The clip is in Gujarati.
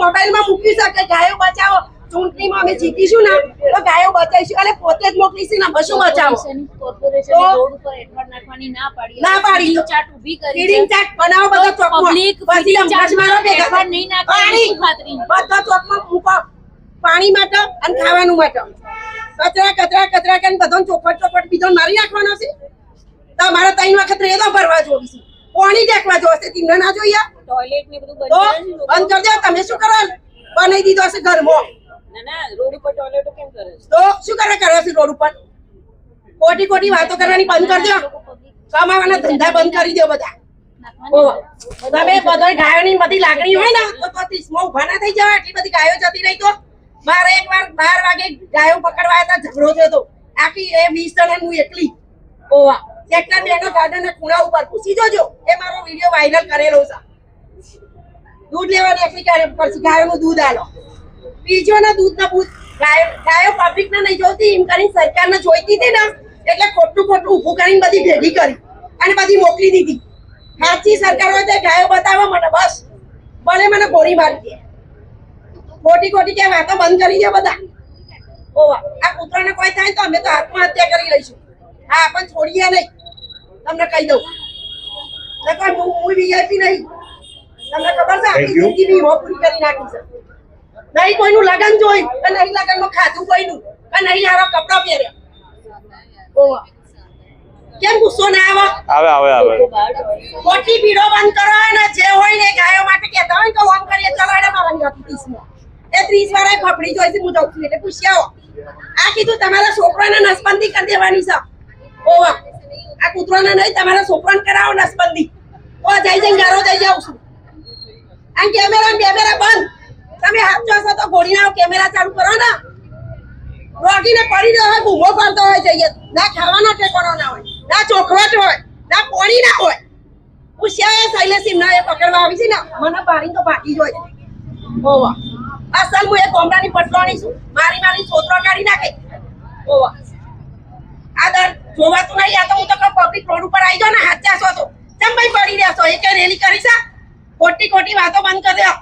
મોબાઈલમાં મૂકી શકે ગાયો બચાવો ચૂંટણીમાં અમે જીતીશું ને તો ગાયો બચાવીશું એટલે પોતે જ મોકલીશું ને બસો બચાવો કોર્પોરેશન રોડ ઉપર એડવર્ટ નાખવાની ના પાડી ચાટ ઊભી કરી ફીડિંગ ચાટ બનાવો બધા ચોકમાં પબ્લિક પછી ચાટ મારો ભેગા નહીં નાખવાની ખાતરી બધા ચોકમાં મૂકો પાણી માટે અને ખાવાનું માટે કચરા કરીને બધો ચોખવટ બીજો મારી નાખવાનો છે તમારે 3 વખત રેદો ભરવા જોઈશું પાણી દેખવા જોશે તમને ના જોઈએ ટોયલેટ ને બધું તો બંધ કરી દો તમે શું કરો બનાવી દીધો હશે ઘરમાં ના રોડ ઉપર ટોયલેટ કેમ કરે તો શું કરે છે રોડ ઉપર ખોટી વાતો કરવાની બંધ કરી દો કમાવાના ધંધા બંધ કરી દો બધા તમે બધા ગાયોની બધી લાગણી હોય ને તો 30 માં ઉભા ના થઈ જાવ એટલી બધી ગાયો જતી રહી તો મારે એકવાર 12 વાગે ગાયો પકડવા હતા ઝઘડો થયો તો આખી એ 20 જણા હું એકલી ઓવા સેક્ટર 2 નો ગાર્ડન ખૂણા ઉપર પૂછી જોજો એ મારો વિડિયો વાયરલ કરેલો છે દૂધ લેવાની એકલી પછી ગાયોનું દૂધ આલો બીજો ના દૂધ ના બૂધ ગાયો પબ્લિક ને નહીં જોતી એમ કરીને સરકારને જોઈતી હતી ને એટલે ખોટું ઊભું કરીને બધી ભેગી કરી અને બધી મોકલી દીધી સાચી સરકાર હોય તો ગાયો બતાવો મને બસ ભલે મને ગોળી મારી દે ખોટી કે વાતો બંધ કરી દે બધા ઓવા આ કૂતરાને કોઈ થાય તો અમે તો આત્મહત્યા કરી લઈશું હા પણ છોડીએ નહીં તમને કહી દઉં નકર હું વીઆઈપી નહીં તમને ખબર છે આખી જિંદગી વીમો પૂરી કરી નાખી છે નહીં કોઈનું લગન જોઈ કે નહીં લગનમાં ખાધું કોઈનું કે નહીં હારો કપડા પહેર્યા ઓવા કેમ ગુસ્સો ના આવે ખોટી ભીડો બંધ કરો ને જે હોય ને ગાયો માટે કહેતા હોય તો ઓમ કરીએ ચલો એને મારા 30 માં એ 30 વાળા ફફડી જોઈ છે હું જાઉં છું એટલે પૂછી આવો આ કીધું તમારા છોકરાને નસબંધી કરી દેવાની છે ઓવા આ કૂતરાને નહીં તમારા છોકરાને કરાવો નસબંધી તો જઈ ગારો જઈ જાઉં છું આ કેમેરા બંધ તમે હાથ જોશો તો ઘોડીના કેમેરા ચાલુ કરો ને રોગીને પડી રહ્યો હોય બૂમો પાડતો હોય જઈએ ના ખાવાનો ઠેકાણો ના હોય ના ચોખવટ હોય ના પોણી ના હોય પૂછ્યા શૈલેષ ના એ પકડવા આવી છે ને મને પાણી તો ભાગી જોઈ ઓવા અસલ હું એ કોમરાની પટલોણી છું મારી છોતરો કાઢી નાખે ઓવા આ દર જોવાતું નહીં આ તો હું તો પબ્લિક રોડ ઉપર આવી જાવ ને હાથ ચાસો તો ચમ ભાઈ પડી રહ્યા છો એ કઈ રેલી કરી છે ખોટી વાતો બંધ કરી દો